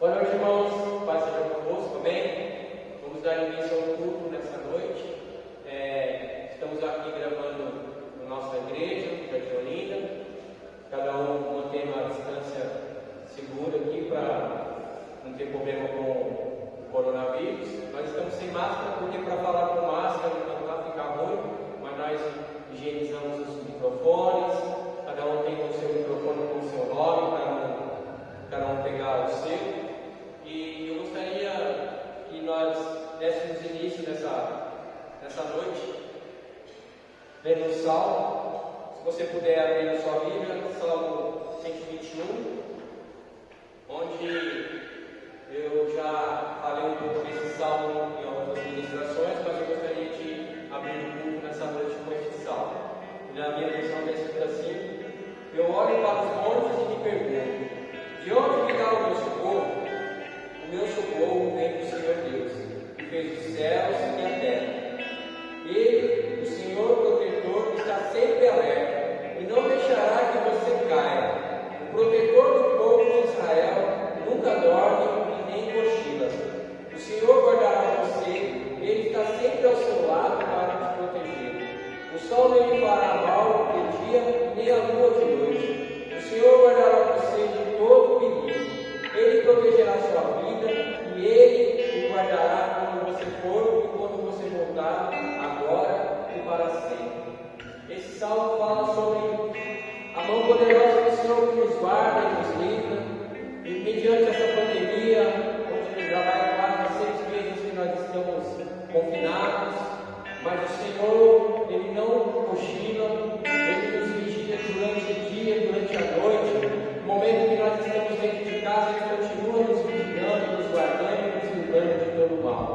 Boa noite, irmãos. Paz seja convosco, amém? Vamos dar início ao culto nessa noite. Estamos aqui gravando na nossa igreja, de Olinda. Cada um mantendo a distância segura aqui para não ter problema com o coronavírus. Nós estamos sem máscara porque para falar com máscara não vai ficar ruim, mas nós higienizamos os microfones. Cada um tem o seu microfone com o seu nome para cada um pegar o seu. E eu gostaria que nós dessemos início nessa noite lendo o Salmo. Se você puder abrir a sua Bíblia, Salmo 121, onde eu já falei um pouco desse Salmo em outras ministrações, mas eu gostaria de abrir o culto nessa noite com esse Salmo. Na minha versão está escrito assim: eu olho para os montes e me pergunto, de onde virá o meu socorro? O meu socorro vem do Senhor Deus, que fez os céus e a terra. Ele, o Senhor protetor, está sempre alerta e não deixará que você caia. O protetor do povo de Israel nunca dorme e nem cochila. O Senhor guardará você, ele está sempre ao seu lado para te proteger. O sol não lhe fará mal de dia, nem a lua de noite. O Senhor guardará você de todo perigo. Ele protegerá sua vida e ele o guardará quando você for e quando você voltar, agora e para sempre. Esse salmo fala sobre a mão poderosa do Senhor que nos guarda e nos livra. E mediante essa pandemia, onde já vai quase 6 meses que nós estamos confinados, mas o Senhor, Ele não cochila, Ele nos vigia durante o dia, durante a noite. No momento que nós estamos dentro de casa, Ele continua nos vigiando, nos guardando e nos livrando de todo mal.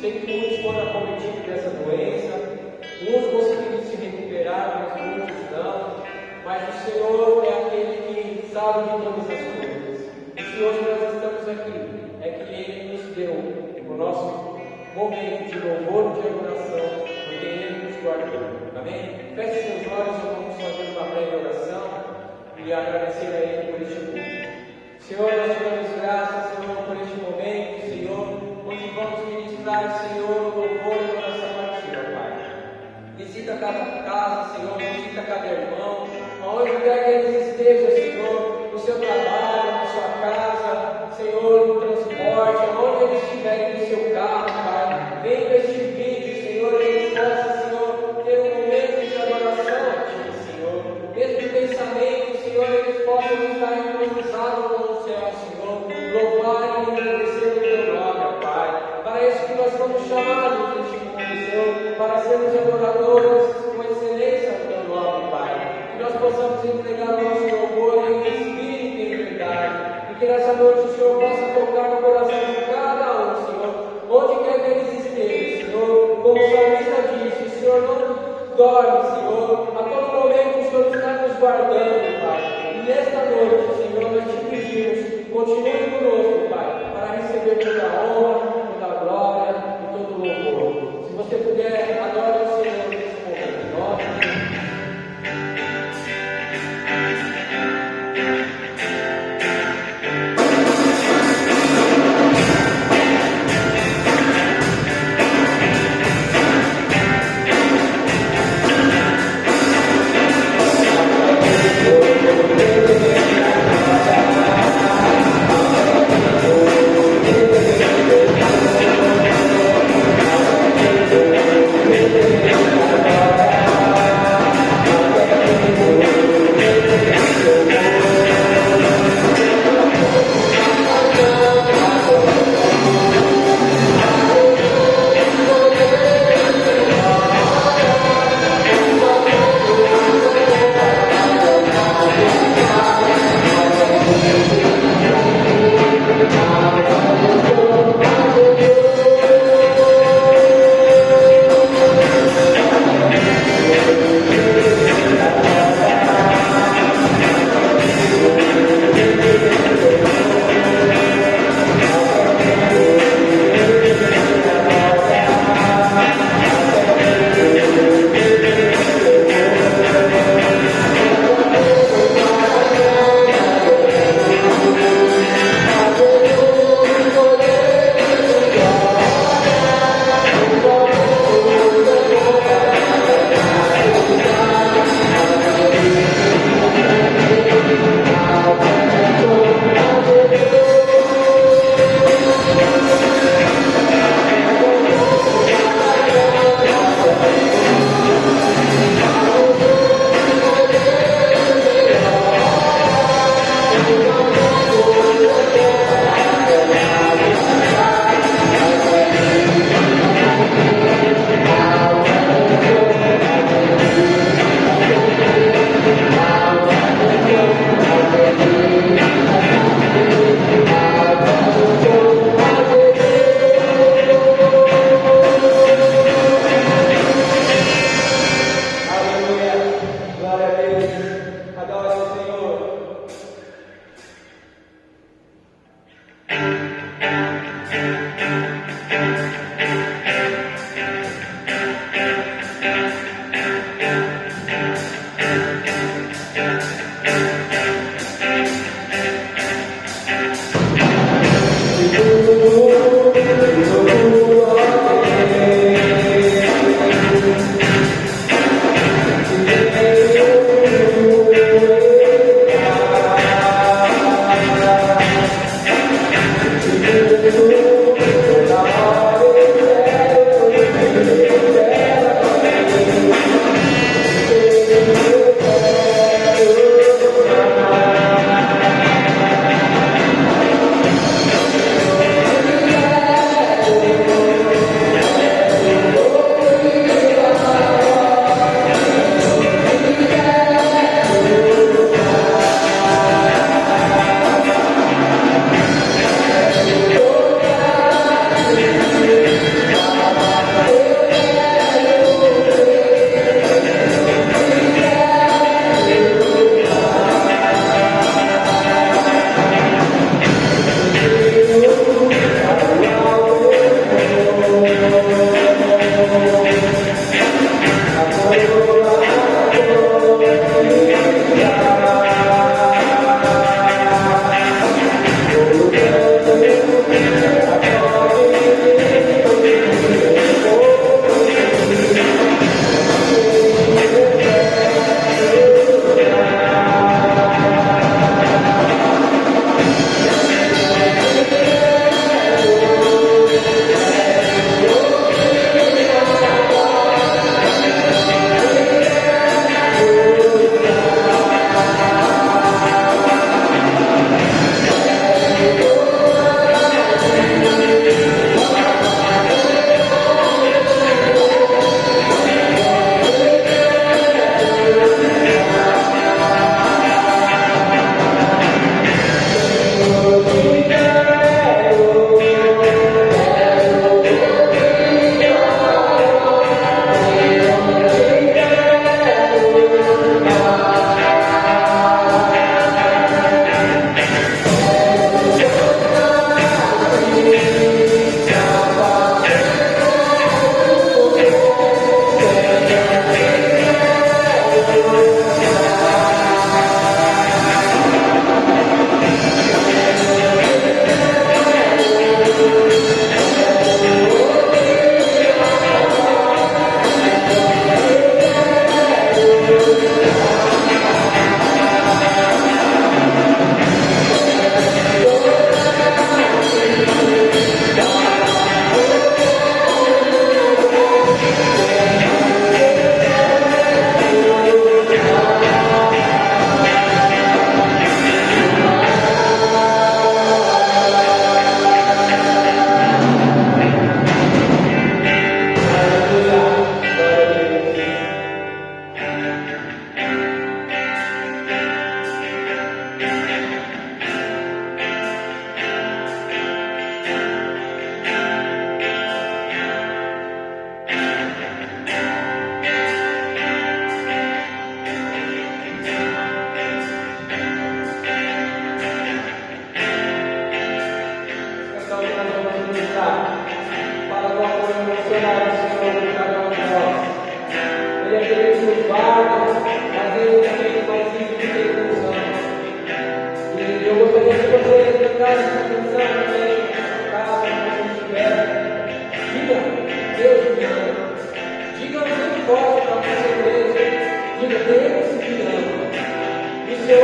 Sei que muitos foram acometidos dessa doença, uns conseguiram se recuperar, mas muitos não. Mas o Senhor é aquele que sabe de todas as coisas. E se hoje nós estamos aqui, é que Ele nos deu o nosso momento de louvor e de adoração, porque Ele nos guardou. Amém? Feche seus olhos, vamos fazer uma breve oração e agradecer a Ele por este culto. Senhor, nós te damos graças, Senhor, por este momento, Senhor, onde vamos ministrar, Senhor, o louvor e a adoração a Ti, ó Pai. Visita cada casa, Senhor, visita cada irmão, aonde quer que eles estejam, Senhor, no seu trabalho, na sua casa, Senhor, no transporte, aonde eles estiverem no seu carro, Pai. Vem este vídeo, Senhor, e eles possam, Senhor, ter um momento de adoração a Ti, Senhor. Mesmo pensamento, Senhor, eles possam estar entronizados com o céu, Senhor, louvar e agradecer o Teu nome, Pai. Para isso que nós somos chamados neste mundo, Senhor, para sermos adoradores com excelência ao Teu nome, Pai. Que nós possamos entregar o nosso louvor em espírito e em verdade. E que nessa noite o Senhor possa tocar no coração de cada um, Senhor, onde quer que eles estejam, Senhor. Como o salmista disse, o Senhor não dorme, Senhor. A todo momento o Senhor está nos guardando, Pai. E nesta noite, Senhor, nós te pedimos, continue conosco, Pai, para receber toda a honra, toda a glória e todo o louvor. Se você puder, adore o Senhor nesse momento. Em nome de Jesus. Thank you.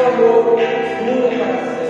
amor dura para sempre.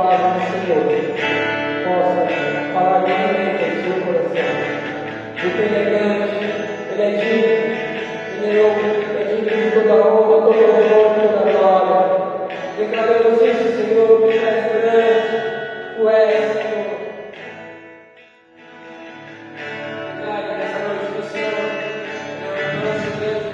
palavra do Senhor possa falar diretamente ao seu coração. Porque Ele é grande, Ele é digno, Ele é digno de toda honra, todo louvor, toda glória. Declaramos isso, Senhor, porque Tu és grande, Tu és, Senhor. Declare nessa noite do Senhor, nosso Deus.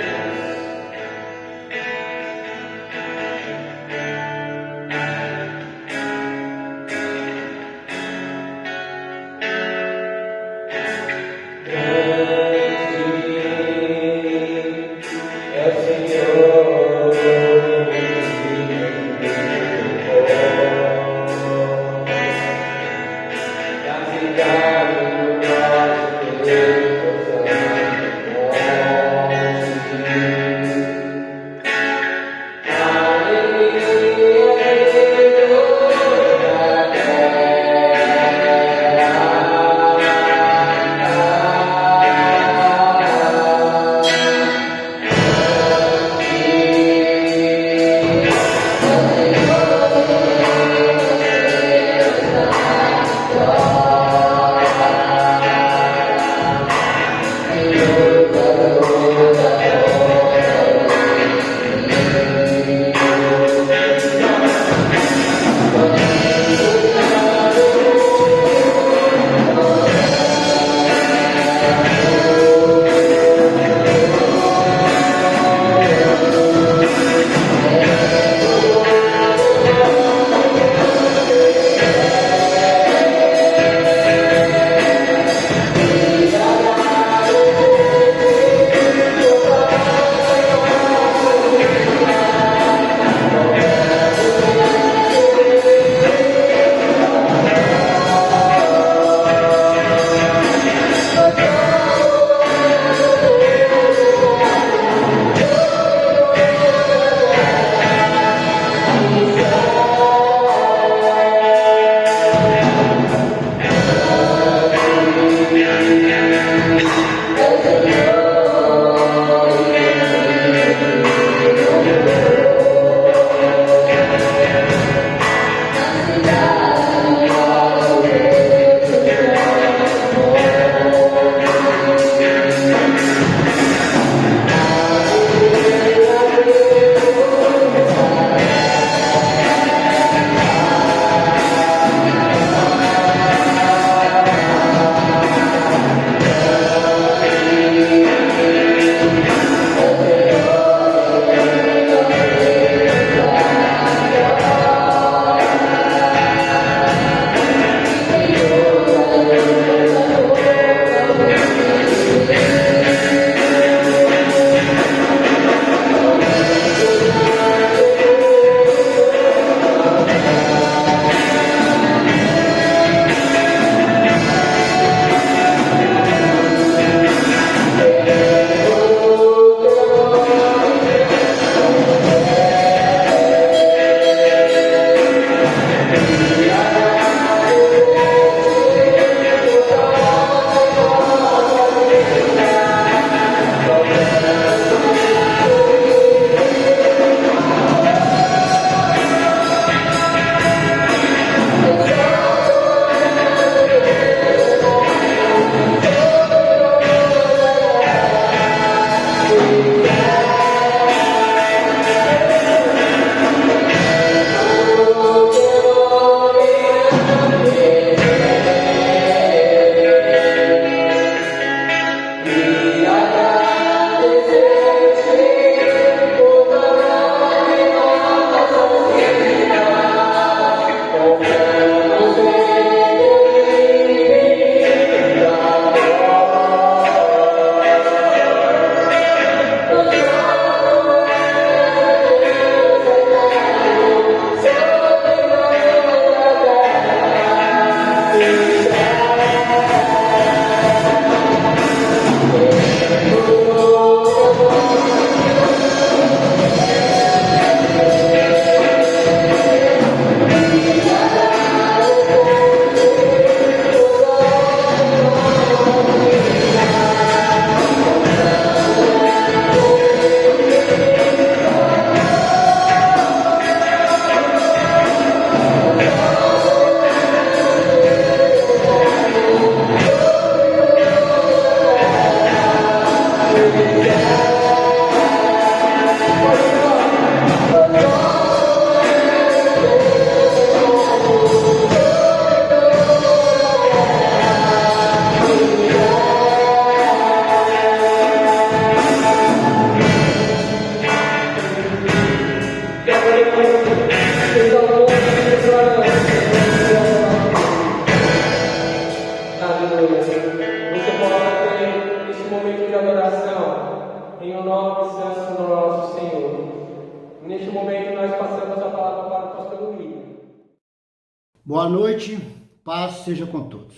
Boa noite, paz seja com todos.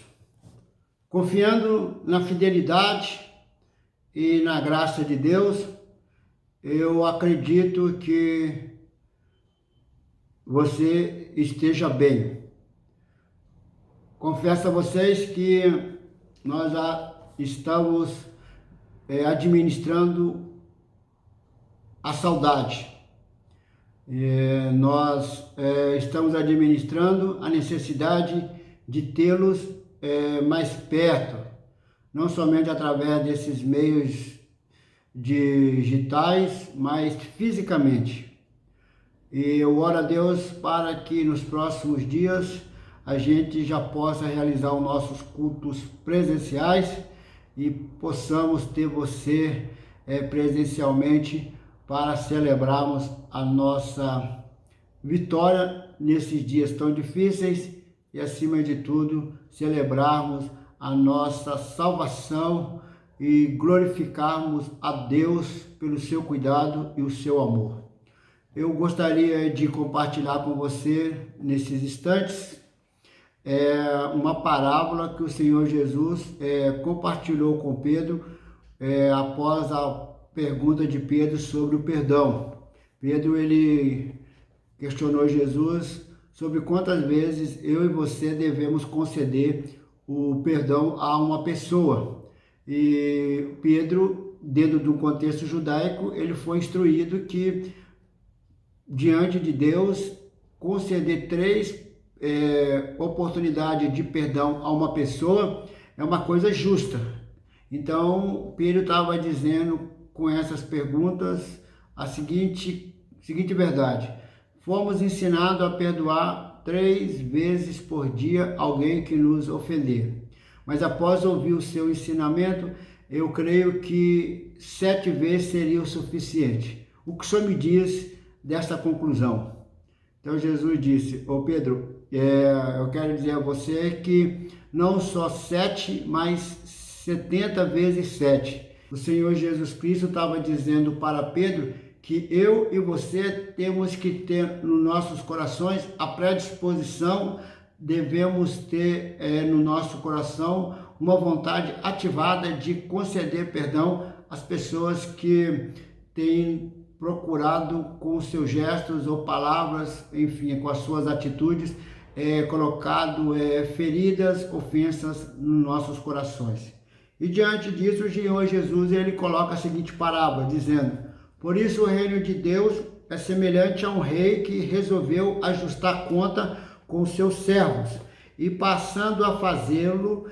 Confiando na fidelidade e na graça de Deus, eu acredito que você esteja bem. Confesso a vocês que nós já estamos administrando a saudade. Nós estamos administrando a necessidade de tê-los mais perto, não somente através desses meios digitais, mas fisicamente. E eu oro a Deus para que nos próximos dias a gente já possa realizar os nossos cultos presenciais e possamos ter você presencialmente para celebrarmos a nossa vitória nesses dias tão difíceis e, acima de tudo, celebrarmos a nossa salvação e glorificarmos a Deus pelo seu cuidado e o seu amor. Eu gostaria de compartilhar com você, nesses instantes, uma parábola que o Senhor Jesus compartilhou com Pedro após a pergunta de Pedro sobre o perdão. Pedro, ele questionou Jesus sobre quantas vezes eu e você devemos conceder o perdão a uma pessoa. E Pedro, dentro do contexto judaico, ele foi instruído que, diante de Deus, conceder 3 oportunidades de perdão a uma pessoa é uma coisa justa. Então, Pedro estava dizendo com essas perguntas a seguinte verdade: fomos ensinados a perdoar 3 vezes por dia alguém que nos ofender. Mas após ouvir o seu ensinamento, eu creio que 7 vezes seria o suficiente. O que o Senhor me diz dessa conclusão? Então Jesus disse: ô Pedro, eu quero dizer a você que não só 7, mas 70 vezes 7. O Senhor Jesus Cristo estava dizendo para Pedro que eu e você temos que ter nos nossos corações a predisposição, devemos ter no nosso coração uma vontade ativada de conceder perdão às pessoas que têm procurado com os seus gestos ou palavras, enfim, com as suas atitudes, colocado feridas, ofensas nos nossos corações. E diante disso, o Senhor Jesus, ele coloca a seguinte parábola, dizendo: por isso o reino de Deus é semelhante a um rei que resolveu ajustar conta com os seus servos. E passando a fazê-lo,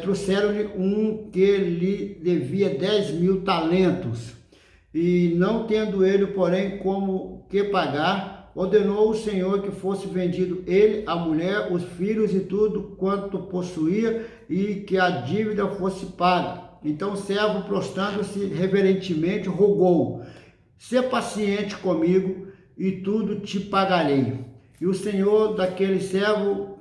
trouxeram-lhe um que lhe devia 10.000 talentos. E não tendo ele, porém, como que pagar, ordenou o Senhor que fosse vendido ele, a mulher, os filhos e tudo quanto possuía, e que a dívida fosse paga. Então o servo, prostrando-se reverentemente, rogou: sê paciente comigo e tudo te pagarei. E o Senhor daquele servo,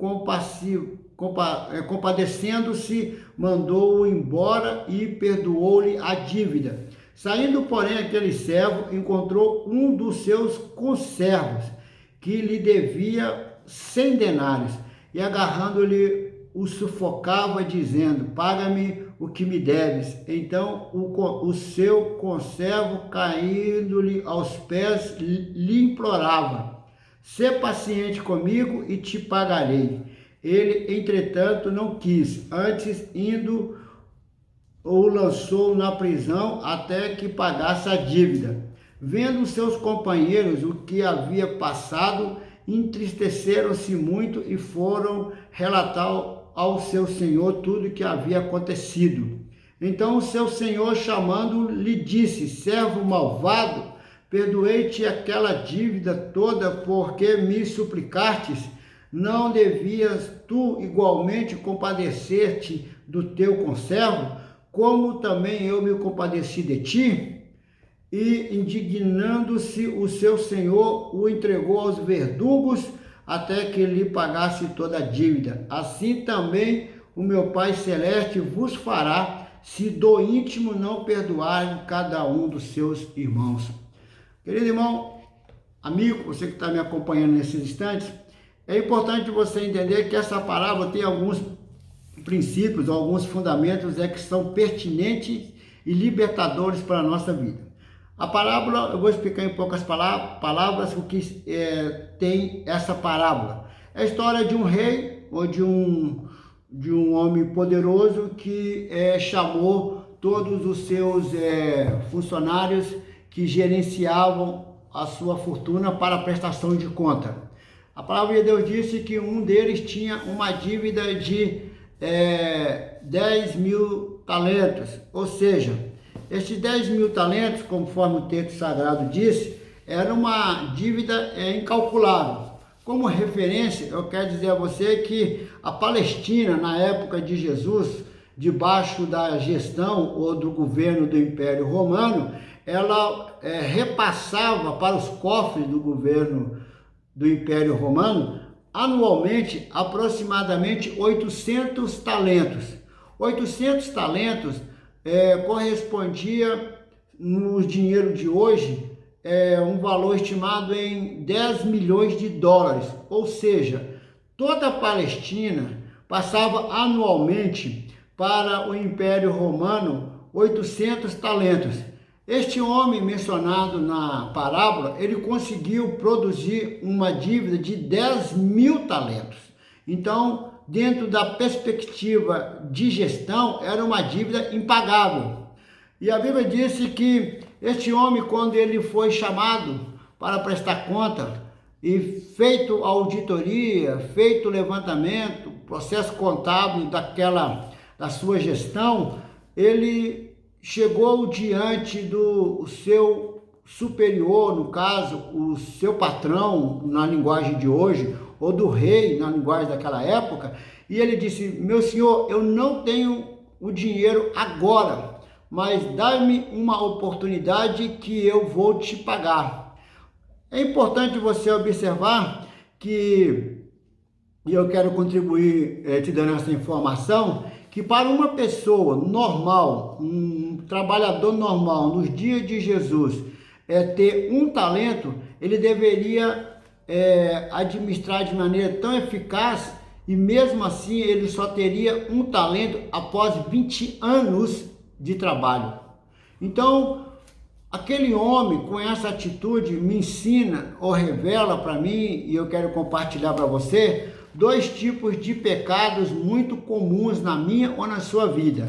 compadecendo-se, mandou-o embora e perdoou-lhe a dívida. Saindo, porém, aquele servo encontrou um dos seus conservos, que lhe devia 100 denários, e agarrando-lhe o sufocava, dizendo: paga-me o que me deves. Então o seu conservo, caindo-lhe aos pés, lhe implorava: sê paciente comigo e te pagarei. Ele, entretanto, não quis, antes indo o lançou na prisão até que pagasse a dívida. Vendo seus companheiros o que havia passado, entristeceram-se muito e foram relatar ao seu senhor tudo o que havia acontecido. Então o seu senhor, chamando, lhe disse: servo malvado, perdoei-te aquela dívida toda porque me suplicastes. Não devias tu igualmente compadecer-te do teu conservo, como também eu me compadeci de ti? E, indignando-se, o seu senhor o entregou aos verdugos até que lhe pagasse toda a dívida. Assim também o meu Pai Celeste vos fará, se do íntimo não perdoarem cada um dos seus irmãos. Querido irmão, amigo, você que está me acompanhando nesses instantes, É importante você entender que essa parábola tem alguns princípios, alguns fundamentos que são pertinentes e libertadores para a nossa vida. A parábola, eu vou explicar em poucas palavras o que tem essa parábola. É a história de um rei ou de um homem poderoso que chamou todos os seus funcionários que gerenciavam a sua fortuna para a prestação de conta. A palavra de Deus disse que um deles tinha uma dívida de 10 mil talentos, ou seja, estes 10 mil talentos, conforme o texto sagrado disse, era uma dívida incalculável. Como referência, eu quero dizer a você que a Palestina, na época de Jesus, debaixo da gestão ou do governo do Império Romano, ela repassava para os cofres do governo do Império Romano, anualmente, aproximadamente 800 talentos. 800 talentos correspondia, no dinheiro de hoje, um valor estimado em 10 milhões de dólares. Ou seja, toda a Palestina passava anualmente para o Império Romano 800 talentos. Este homem mencionado na parábola, ele conseguiu produzir uma dívida de 10 mil talentos. Então, dentro da perspectiva de gestão, era uma dívida impagável. E a Bíblia disse que este homem, quando ele foi chamado para prestar conta e feito a auditoria, feito o levantamento, processo contábil da sua gestão, ele chegou diante do seu superior, no caso, o seu patrão, na linguagem de hoje, ou do rei, na linguagem daquela época, e ele disse: meu senhor, eu não tenho o dinheiro agora, mas dá-me uma oportunidade que eu vou te pagar. É importante você observar que, e eu quero contribuir te dando essa informação, que para uma pessoa normal, um trabalhador normal, nos dias de Jesus, ter um talento, ele deveria administrar de maneira tão eficaz, e mesmo assim ele só teria um talento após 20 anos de trabalho. Então, aquele homem com essa atitude me ensina ou revela para mim, e eu quero compartilhar para você, dois tipos de pecados muito comuns na minha ou na sua vida.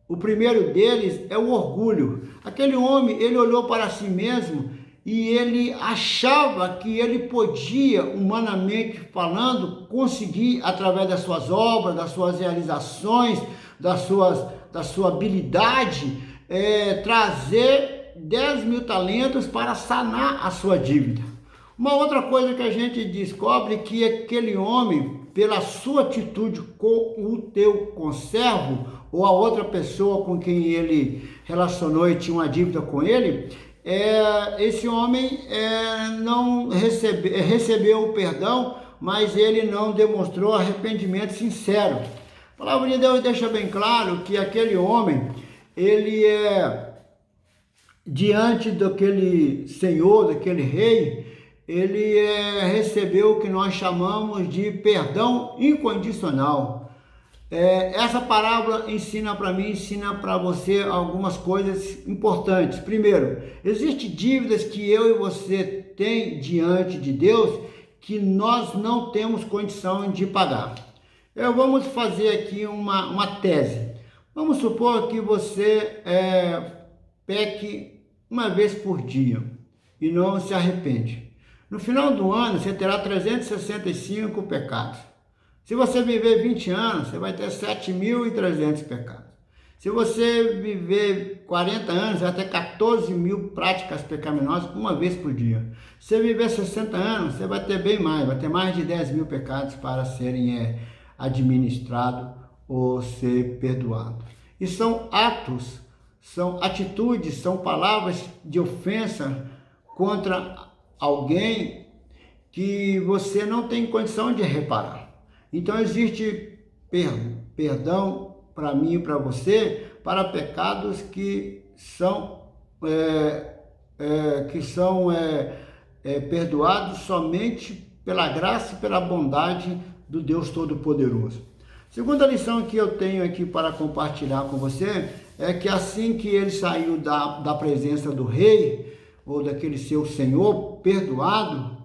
O primeiro deles é o orgulho. Aquele homem, ele olhou para si mesmo e ele achava que ele podia, humanamente falando, conseguir, através das suas obras, das suas realizações, da sua habilidade, trazer 10 mil talentos para sanar a sua dívida. Uma outra coisa que a gente descobre que aquele homem, pela sua atitude com o teu conservo, ou a outra pessoa com quem ele relacionou e tinha uma dívida com ele, esse homem não recebeu o perdão, mas ele não demonstrou arrependimento sincero. A palavra de Deus deixa bem claro que aquele homem, ele diante daquele senhor, daquele rei, ele recebeu o que nós chamamos de perdão incondicional. Essa parábola ensina para mim, ensina para você algumas coisas importantes. Primeiro, existem dívidas que eu e você tem diante de Deus que nós não temos condição de pagar. Vamos fazer aqui uma tese. Vamos supor que você peque uma vez por dia e não se arrepende. No final do ano, você terá 365 pecados. Se você viver 20 anos, você vai ter 7.300 pecados. Se você viver 40 anos, você vai ter 14 mil práticas pecaminosas uma vez por dia. Se você viver 60 anos, você vai ter bem mais, vai ter mais de 10 mil pecados para serem administrados ou ser perdoados. E são atos, são atitudes, são palavras de ofensa contra alguém que você não tem condição de reparar. Então existe perdão para mim e para você para pecados que são perdoados somente pela graça e pela bondade do Deus Todo-Poderoso. Segunda lição que eu tenho aqui para compartilhar com você é que assim que ele saiu da presença do rei, ou daquele seu senhor, perdoado,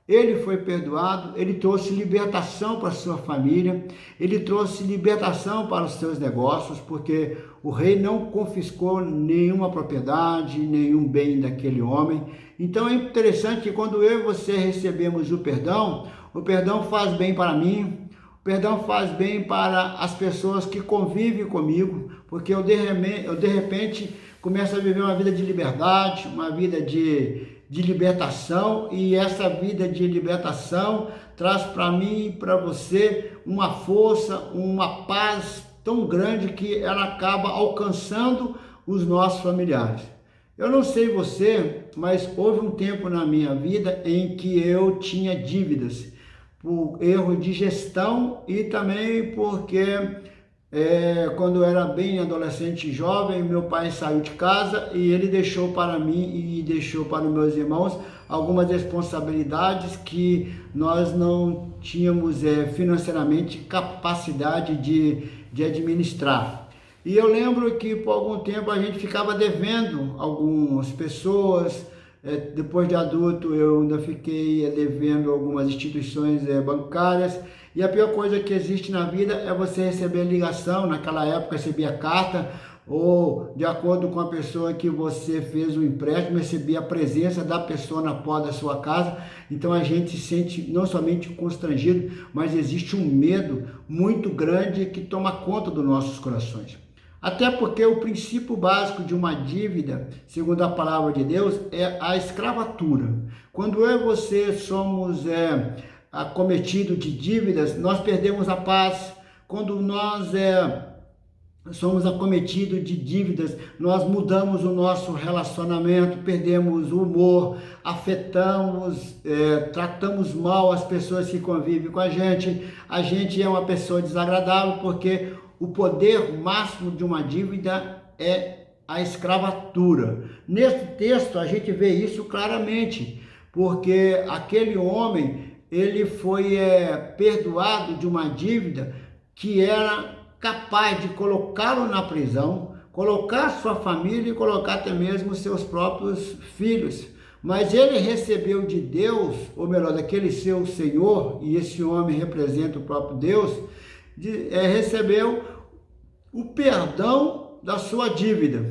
ele foi perdoado, ele trouxe libertação para a sua família, ele trouxe libertação para os seus negócios, porque o rei não confiscou nenhuma propriedade, nenhum bem daquele homem. Então é interessante que quando eu e você recebemos o perdão faz bem para mim, o perdão faz bem para as pessoas que convivem comigo, porque eu de repente começo a viver uma vida de liberdade, uma vida de libertação, e essa vida de libertação traz para mim e para você uma força, uma paz tão grande que ela acaba alcançando os nossos familiares. Eu não sei você, mas houve um tempo na minha vida em que eu tinha dívidas, por erro de gestão e também porque quando eu era bem adolescente e jovem, meu pai saiu de casa e ele deixou para mim e deixou para os meus irmãos algumas responsabilidades que nós não tínhamos financeiramente capacidade de administrar. E eu lembro que por algum tempo a gente ficava devendo algumas pessoas. Depois de adulto eu ainda fiquei devendo algumas instituições bancárias, e a pior coisa que existe na vida é você receber ligação. Naquela época recebia carta, ou de acordo com a pessoa que você fez o empréstimo, recebia a presença da pessoa na porta da sua casa. Então a gente se sente não somente constrangido, mas existe um medo muito grande que toma conta dos nossos corações. Até porque o princípio básico de uma dívida, segundo a palavra de Deus, é a escravatura. Quando eu e você somos acometidos de dívidas, nós perdemos a paz. Quando nós somos acometidos de dívidas, nós mudamos o nosso relacionamento, perdemos o humor, afetamos, tratamos mal as pessoas que convivem com a gente é uma pessoa desagradável, porque o poder máximo de uma dívida é a escravatura. Nesse texto a gente vê isso claramente, porque aquele homem, ele foi perdoado de uma dívida que era capaz de colocá-lo na prisão, colocar sua família e colocar até mesmo seus próprios filhos. Mas ele recebeu de Deus, ou melhor, daquele seu Senhor, e esse homem representa o próprio Deus, recebeu o perdão da sua dívida.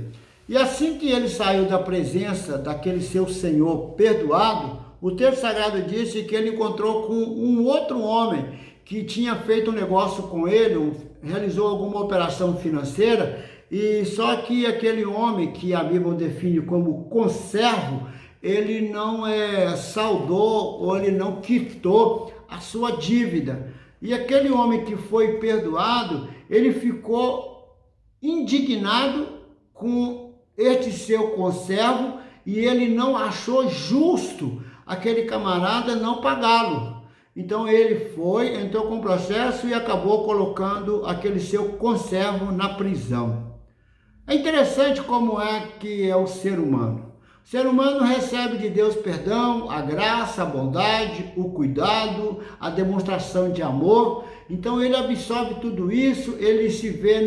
E assim que ele saiu da presença daquele seu Senhor perdoado, o texto sagrado disse que ele encontrou com um outro homem que tinha feito um negócio com ele, realizou alguma operação financeira, e só que aquele homem, que a Bíblia define como conservo, ele não saldou, ou ele não quitou a sua dívida. E aquele homem que foi perdoado, ele ficou indignado com este seu conservo, e ele não achou justo aquele camarada não pagá-lo. Então ele entrou com o processo e acabou colocando aquele seu conservo na prisão. É interessante como que é o ser humano. O ser humano recebe de Deus perdão, a graça, a bondade, o cuidado, a demonstração de amor. Então ele absorve tudo isso, ele se vê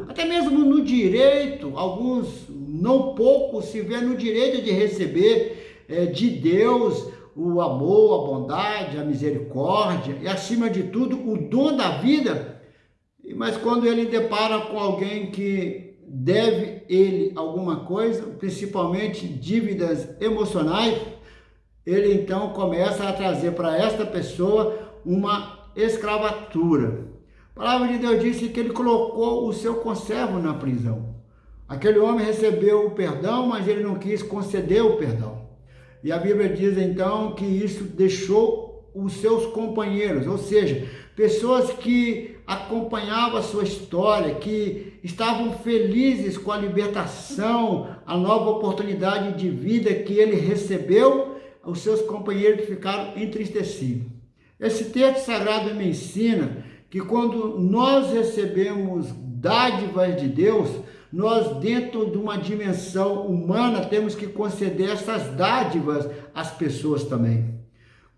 até mesmo no direito, alguns, não poucos, se vê no direito de receber de Deus o amor, a bondade, a misericórdia e, acima de tudo, o dom da vida. Mas quando ele depara com alguém que deve ele alguma coisa, principalmente dívidas emocionais, ele então começa a trazer para esta pessoa uma escravatura. A palavra de Deus disse que ele colocou o seu conservo na prisão. Aquele homem recebeu o perdão, mas ele não quis conceder o perdão. E a Bíblia diz então que isso deixou os seus companheiros, ou seja, pessoas que acompanhavam a sua história, que estavam felizes com a libertação, a nova oportunidade de vida que ele recebeu, os seus companheiros ficaram entristecidos. Esse texto sagrado me ensina que quando nós recebemos dádivas de Deus, nós, dentro de uma dimensão humana, temos que conceder essas dádivas às pessoas também.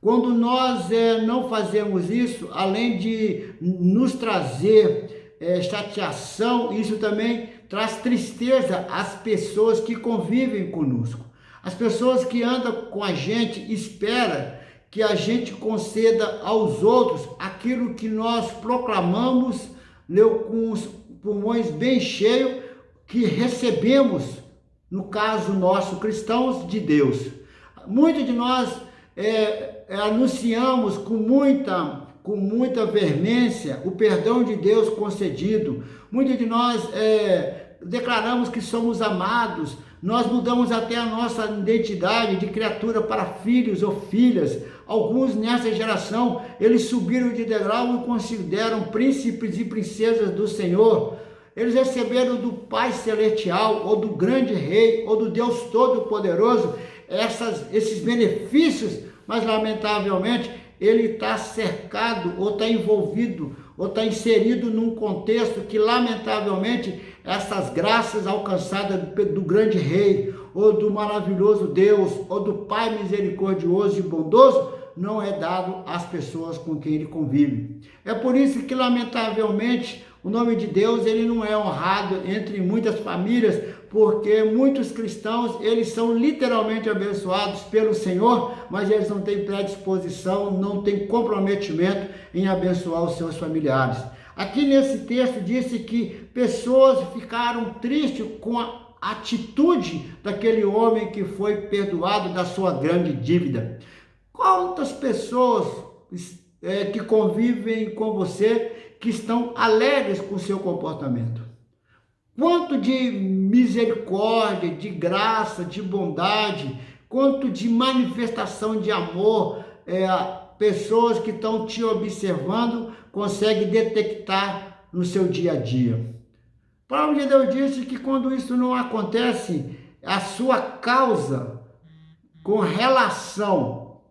Quando nós não fazemos isso, além de nos trazer chateação, isso também traz tristeza às pessoas que convivem conosco. As pessoas que andam com a gente esperam que a gente conceda aos outros aquilo que nós proclamamos, com os pulmões bem cheios, que recebemos, no caso nosso, cristãos de Deus. Muitos de nós anunciamos com muita veemência o perdão de Deus concedido. Muitos de nós declaramos que somos amados. Nós mudamos até a nossa identidade de criatura para filhos ou filhas. Alguns nessa geração, eles subiram de degrau e consideram príncipes e princesas do Senhor. Eles receberam do Pai Celestial, ou do grande Rei, ou do Deus Todo-Poderoso, esses benefícios, mas lamentavelmente ele está cercado, ou está envolvido, ou está inserido num contexto que lamentavelmente essas graças alcançadas do grande Rei, ou do maravilhoso Deus, ou do Pai misericordioso e bondoso, não é dado às pessoas com quem ele convive. É por isso que lamentavelmente o nome de Deus ele não é honrado entre muitas famílias, porque muitos cristãos, eles são literalmente abençoados pelo Senhor, mas eles não têm predisposição, não têm comprometimento em abençoar os seus familiares. Aqui nesse texto disse que pessoas ficaram tristes com a atitude daquele homem que foi perdoado da sua grande dívida. Quantas pessoas que convivem com você que estão alegres com o seu comportamento? Quanto de misericórdia, de graça, de bondade, quanto de manifestação de amor, pessoas que estão te observando conseguem detectar no seu dia a dia. A palavra de Deus disse que quando isso não acontece, a sua causa com relação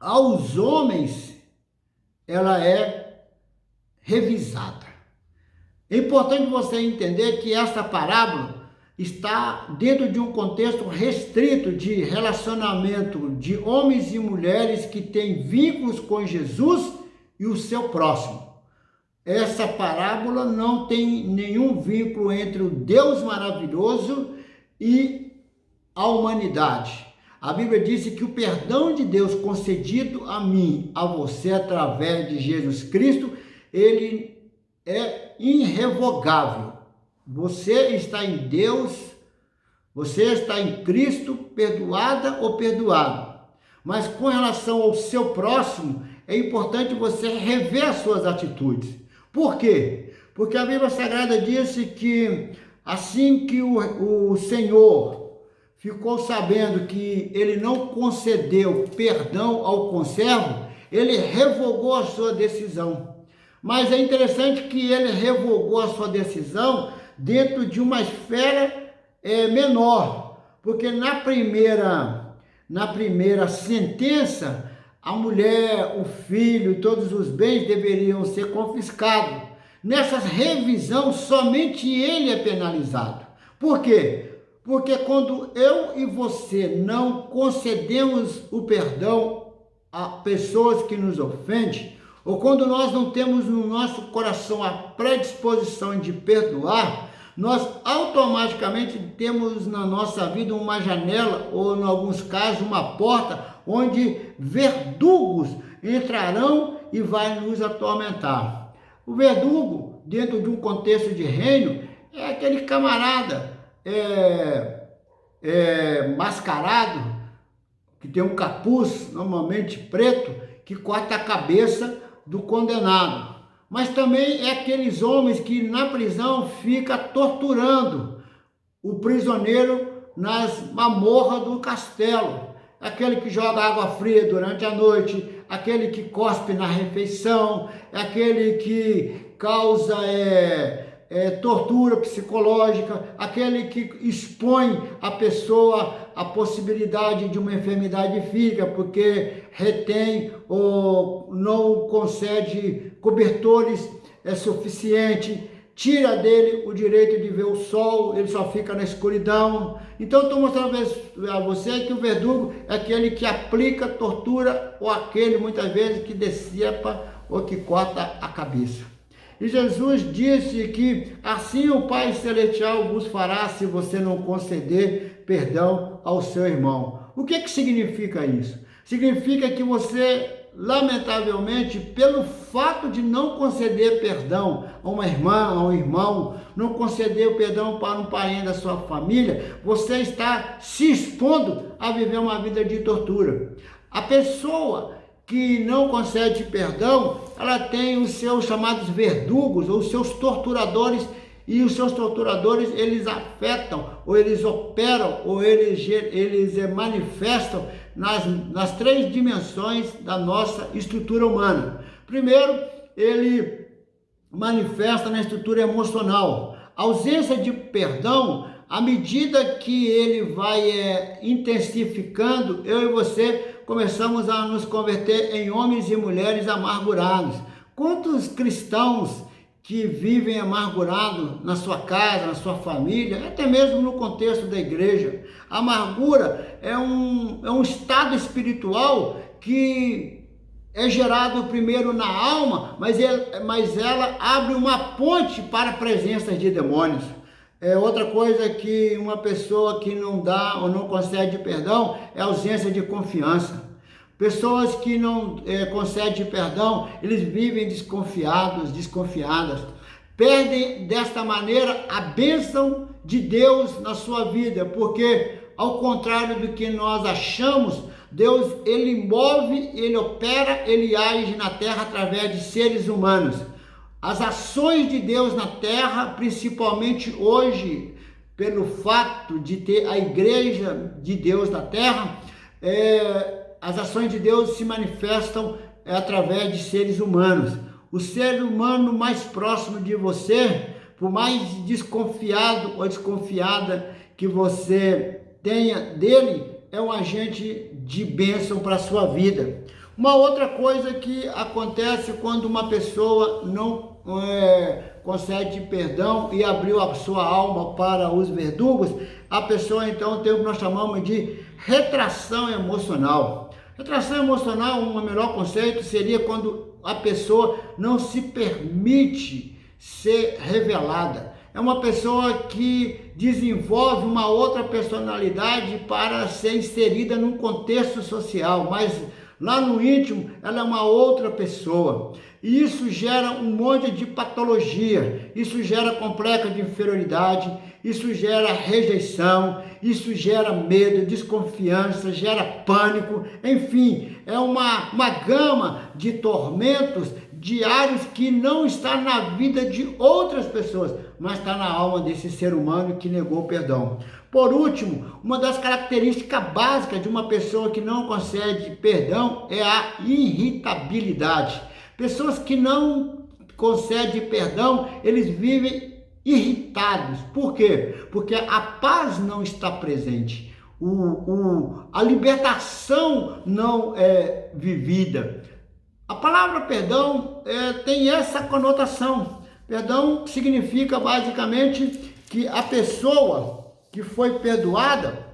aos homens, ela é revisada. É importante você entender que esta parábola está dentro de um contexto restrito de relacionamento de homens e mulheres que têm vínculos com Jesus e o seu próximo. Essa parábola não tem nenhum vínculo entre o Deus maravilhoso e a humanidade. A Bíblia diz que o perdão de Deus concedido a mim, a você, através de Jesus Cristo, ele é irrevogável. Você está em Deus, você está em Cristo, perdoada ou perdoado. Mas com relação ao seu próximo, é importante você rever as suas atitudes. Por quê? Porque a Bíblia Sagrada disse que assim que o Senhor ficou sabendo que ele não concedeu perdão ao conservo, ele revogou a sua decisão. Mas é interessante que ele revogou a sua decisão dentro de uma esfera menor, porque na primeira sentença, a mulher, o filho, todos os bens deveriam ser confiscados. Nessa revisão, somente ele é penalizado. Por quê? Porque quando eu e você não concedemos o perdão a pessoas que nos ofendem, ou quando nós não temos no nosso coração a predisposição de perdoar, nós automaticamente temos na nossa vida uma janela, ou em alguns casos uma porta, onde verdugos entrarão e vai nos atormentar. O verdugo, dentro de um contexto de reino, é aquele camarada mascarado, que tem um capuz, normalmente preto, que corta a cabeça do condenado. Mas também é aqueles homens que na prisão fica torturando o prisioneiro nas mamorras do castelo. Aquele que joga água fria durante a noite, aquele que cospe na refeição, aquele que causa tortura psicológica, aquele que expõe a pessoa à possibilidade de uma enfermidade física, porque retém ou não concede cobertores suficientes. tira dele o direito de ver o sol, ele só fica na escuridão. Então estou mostrando a você que o verdugo é aquele que aplica tortura, ou aquele muitas vezes que decepa ou que corta a cabeça. E Jesus disse que assim o Pai Celestial vos fará se você não conceder perdão ao seu irmão. O que significa isso? Significa que você, lamentavelmente, pelo fato de não conceder perdão a uma irmã, a um irmão, não conceder o perdão para um parente da sua família, você está se expondo a viver uma vida de tortura. A pessoa que não concede perdão, ela tem os seus chamados verdugos, ou os seus torturadores, e os seus torturadores, eles afetam, ou eles operam, ou eles manifestam nas três dimensões da nossa estrutura humana. Primeiro, ele manifesta na estrutura emocional. A ausência de perdão, à medida que ele vai intensificando, eu e você começamos a nos converter em homens e mulheres amargurados. Quantos cristãos que vivem amargurados na sua casa, na sua família, até mesmo no contexto da igreja? A amargura é um estado espiritual que é gerado primeiro na alma, mas ela abre uma ponte para a presença de demônios. Outra coisa que uma pessoa que não dá ou não concede perdão é a ausência de confiança. Pessoas que não concedem perdão, eles vivem desconfiados, desconfiadas. Perdem desta maneira a bênção de Deus na sua vida, porque ao contrário do que nós achamos, Deus, ele move, ele opera, ele age na terra através de seres humanos. As ações de Deus na terra, principalmente hoje, pelo fato de ter a igreja de Deus na terra, as ações de Deus se manifestam através de seres humanos. O ser humano mais próximo de você, por mais desconfiado ou desconfiada que você tenha dele, é um agente de bênção para a sua vida. Uma outra coisa que acontece quando uma pessoa não concede perdão e abriu a sua alma para os verdugos, a pessoa então tem o que nós chamamos de retração emocional. Retração emocional, um melhor conceito, seria quando a pessoa não se permite ser revelada. É uma pessoa que desenvolve uma outra personalidade para ser inserida num contexto social, mas lá no íntimo ela é uma outra pessoa. E isso gera um monte de patologia, isso gera complexo de inferioridade, isso gera rejeição, isso gera medo, desconfiança, gera pânico, enfim, é uma gama de tormentos diários que não está na vida de outras pessoas, mas está na alma desse ser humano que negou o perdão. Por último, uma das características básicas de uma pessoa que não concede perdão é a irritabilidade. Pessoas que não concedem perdão, eles vivem irritados. Por quê? Porque a paz não está presente. A libertação não é vivida. A palavra perdão tem essa conotação. Perdão significa basicamente que a pessoa que foi perdoada,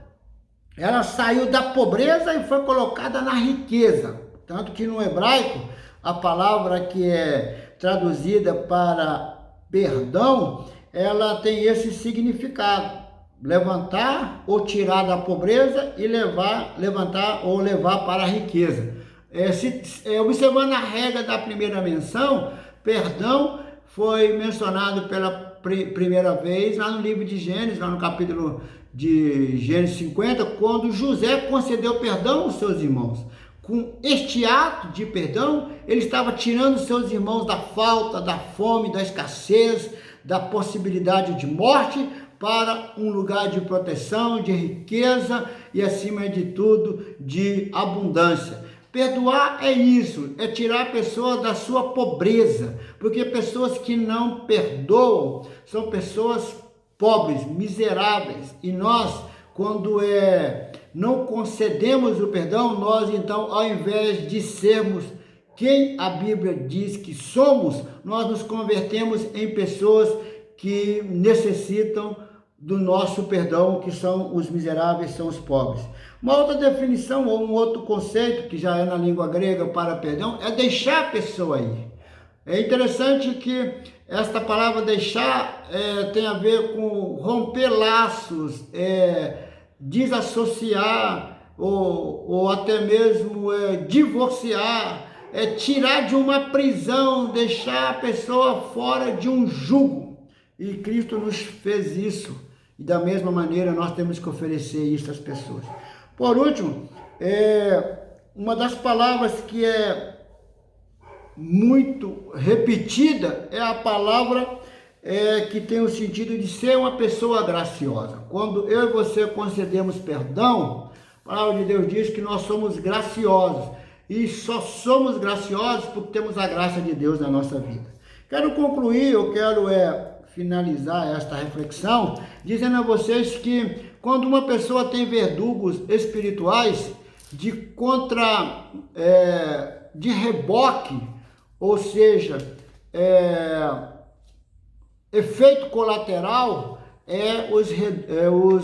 ela saiu da pobreza e foi colocada na riqueza. Tanto que no hebraico, a palavra que é traduzida para perdão, ela tem esse significado: levantar ou tirar da pobreza e levantar ou levar para a riqueza. Observando a regra da primeira menção, perdão foi mencionado pela primeira vez lá no livro de Gênesis, lá no capítulo de Gênesis 50, quando José concedeu perdão aos seus irmãos. Com este ato de perdão, ele estava tirando seus irmãos da falta, da fome, da escassez, da possibilidade de morte, para um lugar de proteção, de riqueza e, acima de tudo, de abundância. Perdoar é isso, é tirar a pessoa da sua pobreza, porque pessoas que não perdoam são pessoas pobres, miseráveis, e nós, quando não concedemos o perdão, nós então, ao invés de sermos quem a Bíblia diz que somos, nós nos convertemos em pessoas que necessitam do nosso perdão, que são os miseráveis, são os pobres. Uma outra definição ou um outro conceito que já é na língua grega para perdão é deixar a pessoa ir. É interessante que esta palavra deixar tem a ver com romper laços, desassociar ou até mesmo divorciar, tirar de uma prisão, deixar a pessoa fora de um jugo. E Cristo nos fez isso. E da mesma maneira nós temos que oferecer isso às pessoas. Por último, uma das palavras que é muito repetida é a palavra que tem o sentido de ser uma pessoa graciosa. Quando eu e você concedemos perdão, a palavra de Deus diz que nós somos graciosos. E só somos graciosos porque temos a graça de Deus na nossa vida. Quero concluir, eu quero finalizar esta reflexão dizendo a vocês que quando uma pessoa tem verdugos espirituais de reboque, ou seja, efeito colateral, os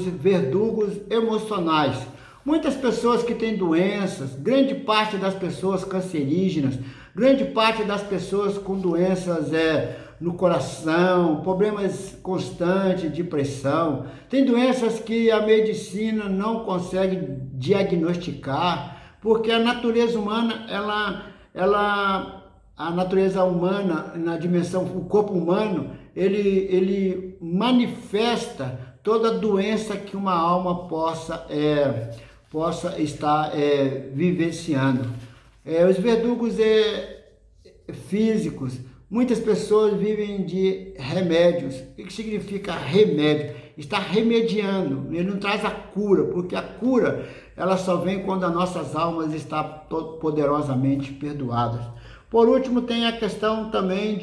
verdugos emocionais. Muitas pessoas que têm doenças, grande parte das pessoas cancerígenas, grande parte das pessoas com doenças no coração, problemas constantes de pressão, tem doenças que a medicina não consegue diagnosticar, porque a natureza humana, a natureza humana, na dimensão, o corpo humano, ele manifesta toda doença que uma alma possa estar vivenciando. Os verdugos físicos, muitas pessoas vivem de remédios. O que significa remédio? Está remediando, ele não traz a cura, porque a cura ela só vem quando as nossas almas estão poderosamente perdoadas. Por último, tem a questão também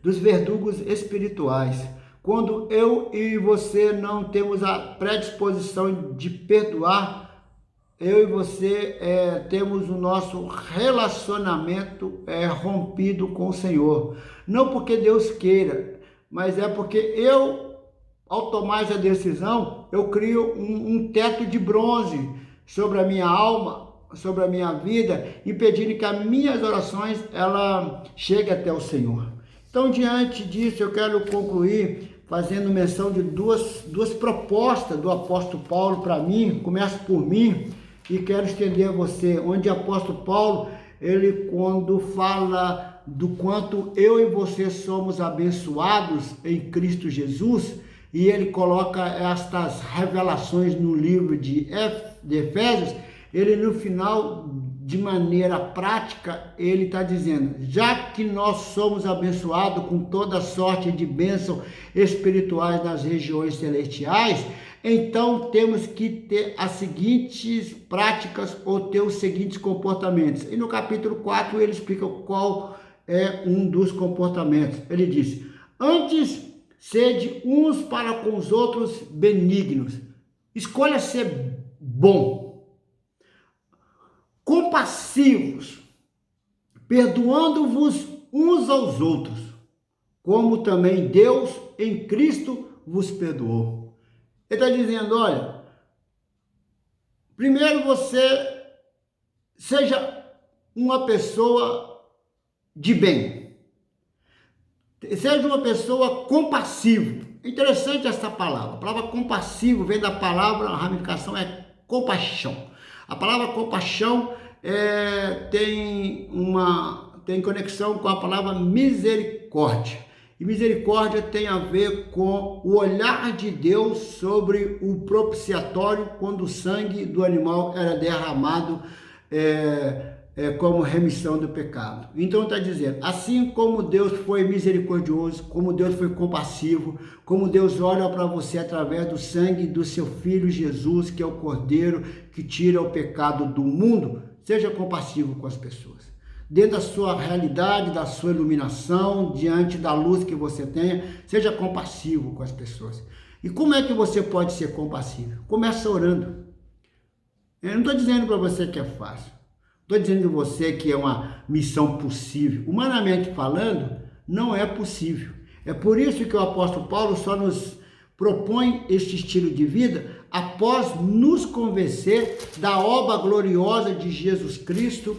dos verdugos espirituais. Quando eu e você não temos a predisposição de perdoar, eu e você temos o nosso relacionamento rompido com o Senhor. Não porque Deus queira, mas é porque ao tomar essa decisão, eu crio um teto de bronze sobre a minha alma, sobre a minha vida, impedindo que as minhas orações cheguem até o Senhor. Então, diante disso, eu quero concluir fazendo menção de duas propostas do apóstolo Paulo para mim. Começo por mim e quero estender a você, onde o apóstolo Paulo, ele quando fala do quanto eu e você somos abençoados em Cristo Jesus, e ele coloca estas revelações no livro de Efésios, ele no final, de maneira prática, ele está dizendo, já que nós somos abençoados com toda sorte de bênçãos espirituais nas regiões celestiais, então temos que ter as seguintes práticas ou ter os seguintes comportamentos. E no capítulo 4 ele explica qual é um dos comportamentos. Ele diz, antes sede uns para com os outros benignos. Escolha ser bom. Compassivos, perdoando-vos uns aos outros, como também Deus em Cristo vos perdoou. Ele está dizendo, olha, primeiro você seja uma pessoa de bem, seja uma pessoa compassiva. Interessante essa palavra. A palavra compassivo vem da palavra, a ramificação é compaixão. A palavra compaixão tem conexão com a palavra misericórdia. E misericórdia tem a ver com o olhar de Deus sobre o propiciatório quando o sangue do animal era derramado como remissão do pecado. Então está dizendo, assim como Deus foi misericordioso, como Deus foi compassivo, como Deus olha para você através do sangue do seu Filho Jesus, que é o Cordeiro que tira o pecado do mundo, seja compassivo com as pessoas. Dentro da sua realidade, da sua iluminação, diante da luz que você tenha, seja compassivo com as pessoas. E como é que você pode ser compassivo? Começa orando. Eu não estou dizendo para você que é fácil. Estou dizendo a você que é uma missão possível. Humanamente falando, não é possível. É por isso que o apóstolo Paulo só nos propõe este estilo de vida após nos convencer da obra gloriosa de Jesus Cristo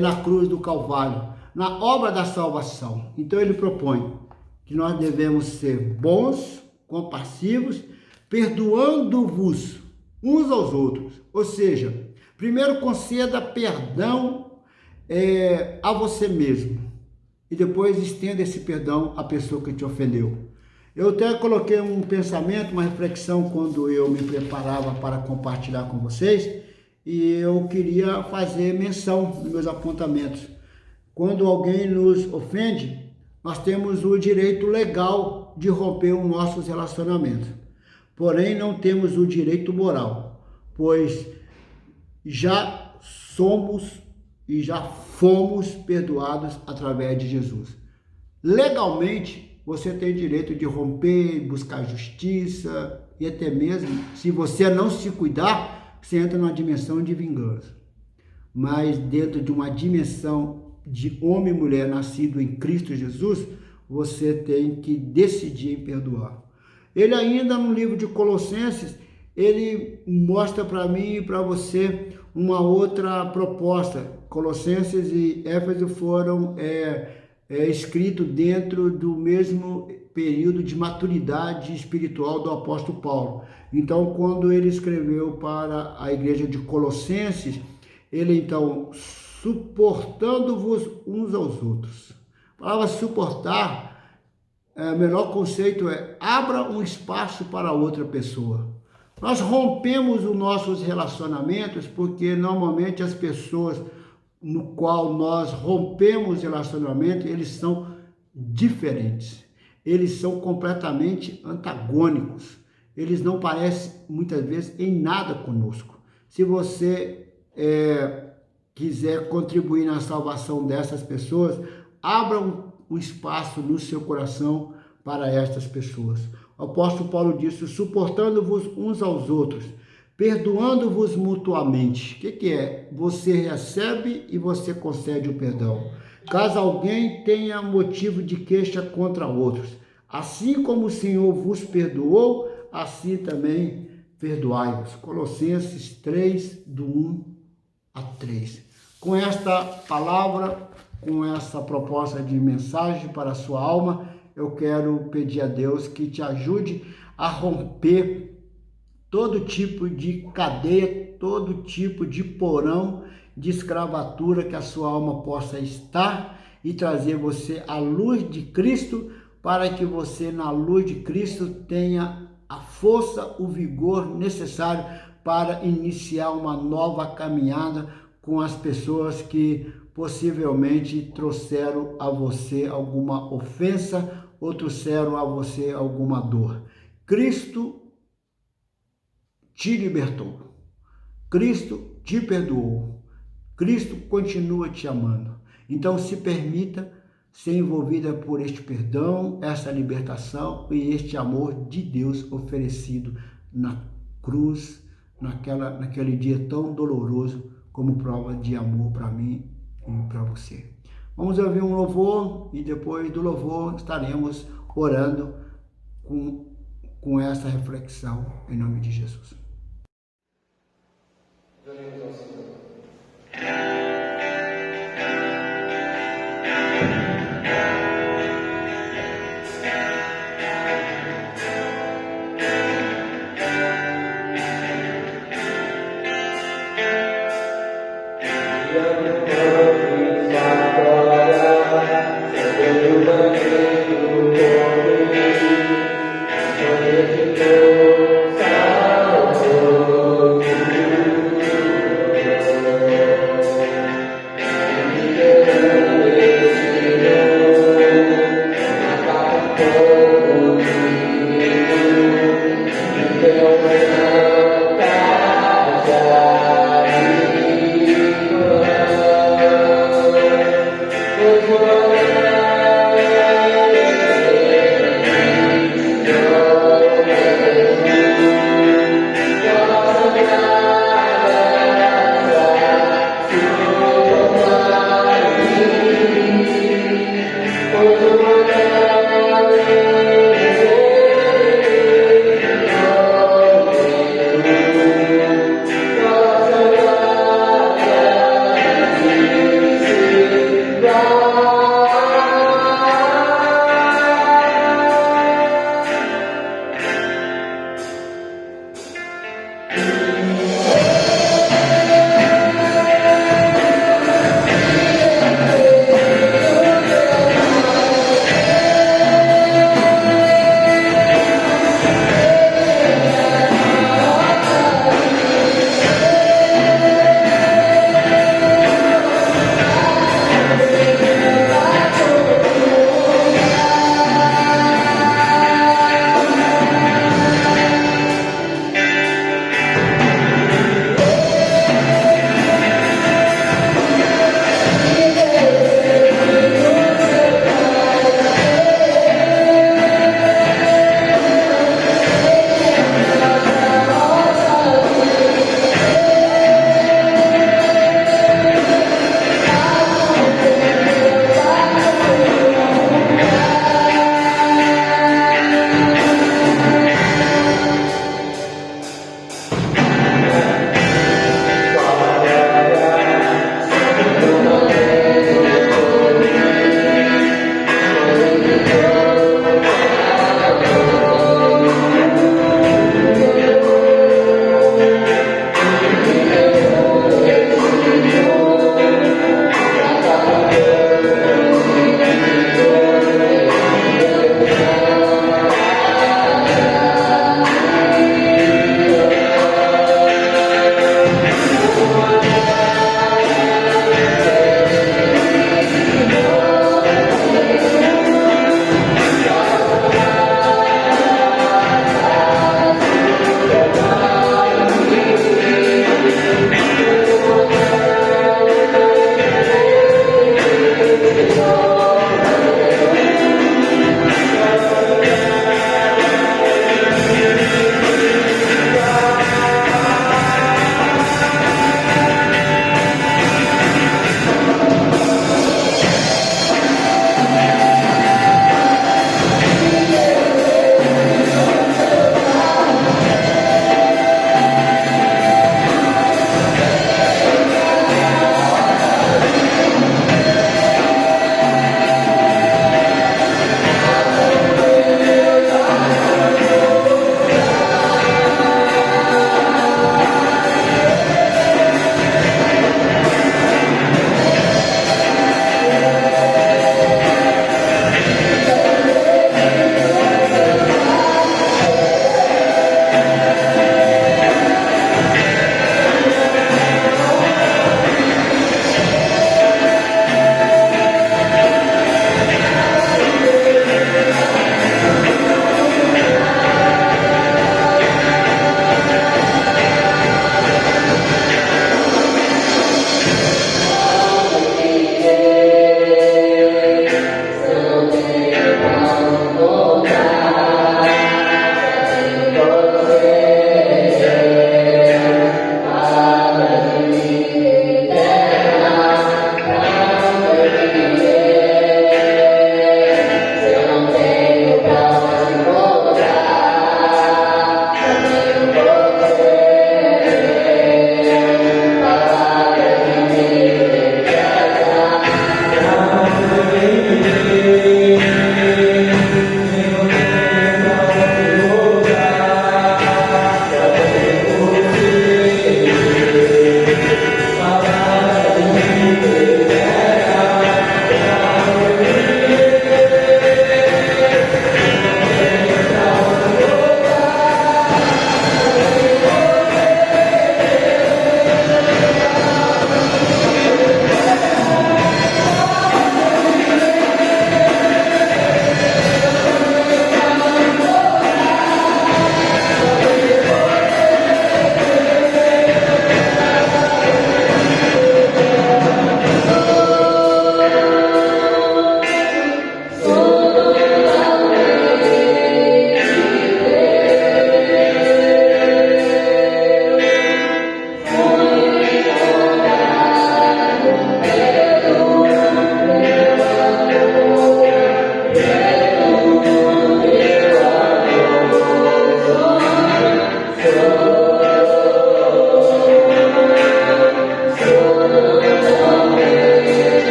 na cruz do Calvário, na obra da salvação. Então ele propõe que nós devemos ser bons, compassivos, perdoando-vos uns aos outros. Ou seja, primeiro conceda perdão a você mesmo e depois estenda esse perdão à pessoa que te ofendeu. Eu até coloquei um pensamento, uma reflexão quando eu me preparava para compartilhar com vocês e eu queria fazer menção nos meus apontamentos. Quando alguém nos ofende, nós temos o direito legal de romper os nossos relacionamentos. Porém, não temos o direito moral, pois já somos e já fomos perdoados através de Jesus. Legalmente, você tem direito de romper, buscar justiça e até mesmo, se você não se cuidar, você entra numa dimensão de vingança. Mas dentro de uma dimensão de homem e mulher nascido em Cristo Jesus, você tem que decidir em perdoar. Ele ainda no livro de Colossenses, ele mostra para mim e para você uma outra proposta. Colossenses e Éfeso foram escritos dentro do mesmo período de maturidade espiritual do apóstolo Paulo. Então, quando ele escreveu para a igreja de Colossenses, ele então, suportando-vos uns aos outros. A palavra suportar, o melhor conceito abra um espaço para outra pessoa. Nós rompemos os nossos relacionamentos porque normalmente as pessoas no qual nós rompemos relacionamento, eles são diferentes. Eles são completamente antagônicos. Eles não parecem, muitas vezes, em nada conosco. Se você quiser contribuir na salvação dessas pessoas, abra um espaço no seu coração para estas pessoas. O apóstolo Paulo disse, suportando-vos uns aos outros, perdoando-vos mutuamente. O que é? Você recebe e você concede o perdão. Caso alguém tenha motivo de queixa contra outros, assim como o Senhor vos perdoou, assim também perdoai-vos. Colossenses 3, do 1 a 3. Com esta palavra, com essa proposta de mensagem para a sua alma, eu quero pedir a Deus que te ajude a romper todo tipo de cadeia, todo tipo de porão de escravatura que a sua alma possa estar e trazer você à luz de Cristo, para que você, na luz de Cristo, tenha a força, o vigor necessário para iniciar uma nova caminhada com as pessoas que possivelmente trouxeram a você alguma ofensa ou trouxeram a você alguma dor. Cristo te libertou. Cristo te perdoou. Cristo continua te amando. Então se permita ser envolvida por este perdão, essa libertação e este amor de Deus oferecido na cruz, naquele dia tão doloroso como prova de amor para mim e para você. Vamos ouvir um louvor e depois do louvor estaremos orando com essa reflexão em nome de Jesus. Oremos ao Senhor.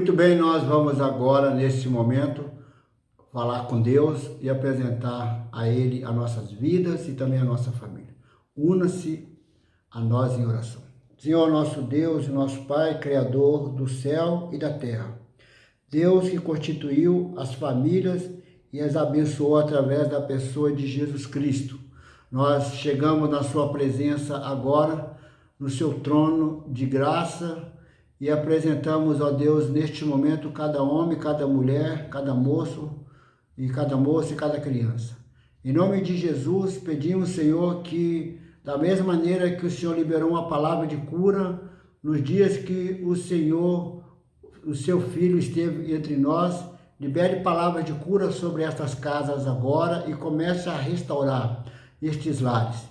Muito bem, nós vamos agora, nesse momento, falar com Deus e apresentar a Ele as nossas vidas e também a nossa família. Una-se a nós em oração. Senhor, nosso Deus e nosso Pai, Criador do céu e da terra. Deus que constituiu as famílias e as abençoou através da pessoa de Jesus Cristo. Nós chegamos na sua presença agora, no seu trono de graça, e apresentamos, ó Deus, neste momento, cada homem, cada mulher, cada moço e cada moça e cada criança. Em nome de Jesus, pedimos, Senhor, que da mesma maneira que o Senhor liberou uma palavra de cura nos dias que o Senhor, o seu Filho, esteve entre nós, libere palavras de cura sobre estas casas agora e comece a restaurar estes lares.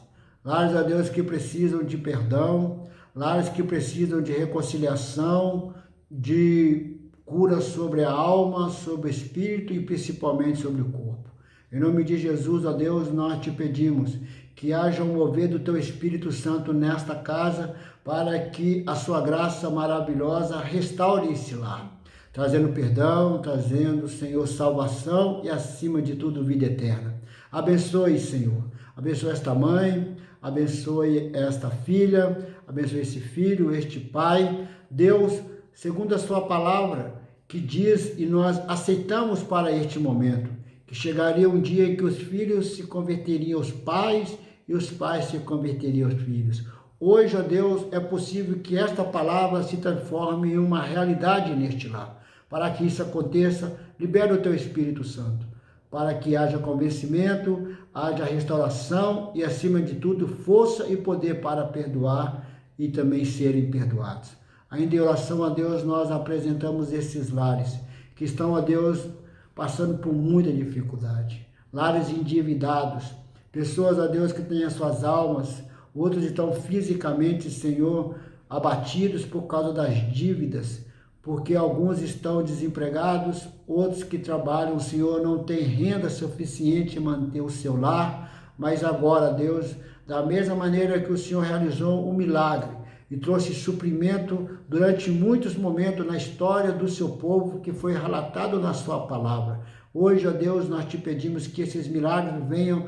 Lares, ó Deus, que precisam de perdão, lares que precisam de reconciliação, de cura sobre a alma, sobre o espírito e principalmente sobre o corpo. Em nome de Jesus, ó Deus, nós te pedimos que haja um mover do teu Espírito Santo nesta casa para que a sua graça maravilhosa restaure esse lar, trazendo perdão, trazendo, Senhor, salvação e, acima de tudo, vida eterna. Abençoe, Senhor. Abençoe esta mãe, abençoe esta filha, abençoe esse filho, este pai. Deus, segundo a sua palavra, que diz, e nós aceitamos para este momento, que chegaria um dia em que os filhos se converteriam aos pais e os pais se converteriam aos filhos. Hoje, ó Deus, é possível que esta palavra se transforme em uma realidade neste lar. Para que isso aconteça, libera o teu Espírito Santo, para que haja convencimento, haja restauração e, acima de tudo, força e poder para perdoar e também serem perdoados. Ainda em oração a Deus, nós apresentamos esses lares que estão, a Deus, passando por muita dificuldade. Lares endividados, pessoas, a Deus, que têm as suas almas, outros estão fisicamente, Senhor, abatidos por causa das dívidas, porque alguns estão desempregados, outros que trabalham, Senhor, não têm renda suficiente para manter o seu lar, mas agora, Deus, da mesma maneira que o Senhor realizou um milagre e trouxe suprimento durante muitos momentos na história do seu povo, que foi relatado na sua palavra. Hoje, ó Deus, nós te pedimos que esses milagres venham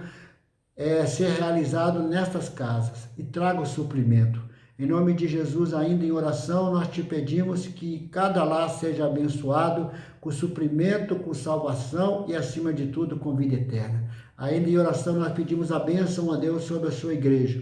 ser realizados nestas casas e traga o suprimento. Em nome de Jesus, ainda em oração, nós te pedimos que cada lar seja abençoado com suprimento, com salvação e, acima de tudo, com vida eterna. Ainda em oração, nós pedimos a bênção a Deus sobre a sua igreja.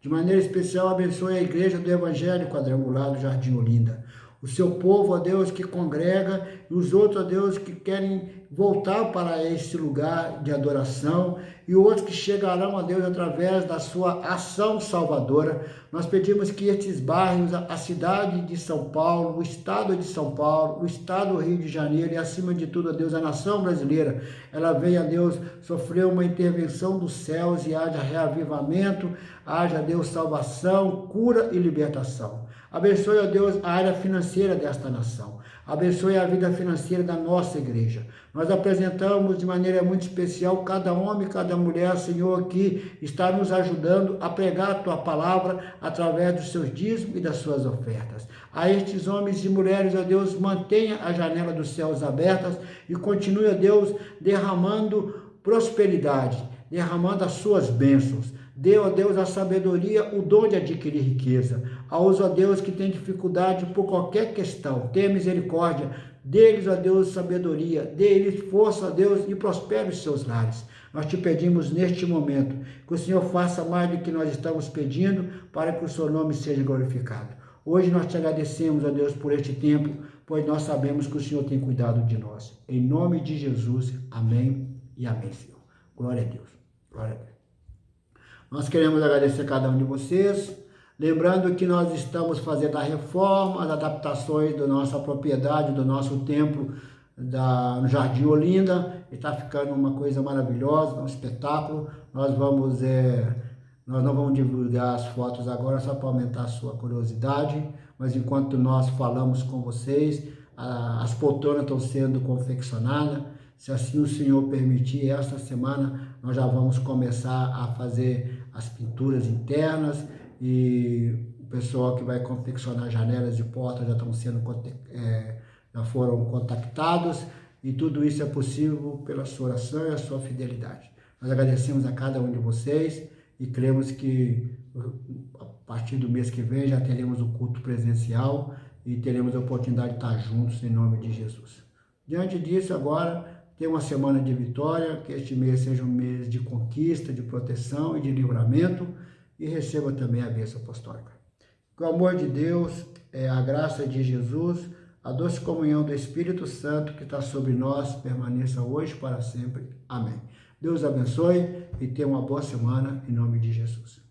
De maneira especial, abençoe a igreja do Evangelho Quadrangular do Jardim Olinda. O seu povo, ó Deus, que congrega, e os outros, ó Deus, que querem voltar para esse lugar de adoração, e outros que chegarão, ó Deus, através da sua ação salvadora. Nós pedimos que estes bairros, a cidade de São Paulo, o estado de São Paulo, o estado do Rio de Janeiro e, acima de tudo, ó Deus, a nação brasileira, ela venha, ó Deus, sofrer uma intervenção dos céus e haja reavivamento, haja, Deus, salvação, cura e libertação. Abençoe, ó Deus, a área financeira desta nação. Abençoe a vida financeira da nossa igreja. Nós apresentamos de maneira muito especial cada homem, cada mulher, Senhor, que está nos ajudando a pregar a Tua palavra através dos seus dízimos e das suas ofertas. A estes homens e mulheres, ó Deus, mantenha a janela dos céus abertas e continue, ó Deus, derramando prosperidade, derramando as suas bênçãos. Dê, ó Deus, a sabedoria, o dom de adquirir riqueza. Aos, ó Deus, que têm dificuldade por qualquer questão, tenha misericórdia. Dê-lhes, ó Deus, sabedoria. Dê-lhes força, ó Deus, e prospere os seus lares. Nós te pedimos neste momento que o Senhor faça mais do que nós estamos pedindo para que o seu nome seja glorificado. Hoje nós te agradecemos, ó Deus, por este tempo, pois nós sabemos que o Senhor tem cuidado de nós. Em nome de Jesus, amém e amém, Senhor. Glória a Deus. Glória a Deus. Nós queremos agradecer a cada um de vocês, lembrando que nós estamos fazendo a reforma, as adaptações da nossa propriedade, do nosso templo no Jardim Olinda. Está ficando uma coisa maravilhosa, um espetáculo. Nós não vamos divulgar as fotos agora, só para aumentar a sua curiosidade, mas enquanto nós falamos com vocês, as poltronas estão sendo confeccionadas. Se assim o Senhor permitir, esta semana nós já vamos começar a fazer as pinturas internas, e o pessoal que vai confeccionar janelas e portas já estão sendo já foram contactados, e tudo isso é possível pela sua oração e a sua fidelidade. Nós agradecemos a cada um de vocês e cremos que a partir do mês que vem já teremos o culto presencial e teremos a oportunidade de estar juntos em nome de Jesus. Diante disso, agora, tenha uma semana de vitória, que este mês seja um mês de conquista, de proteção e de livramento, e receba também a bênção apostólica. Que o amor de Deus, a graça de Jesus, a doce comunhão do Espírito Santo que está sobre nós, permaneça hoje para sempre. Amém. Deus abençoe e tenha uma boa semana, em nome de Jesus.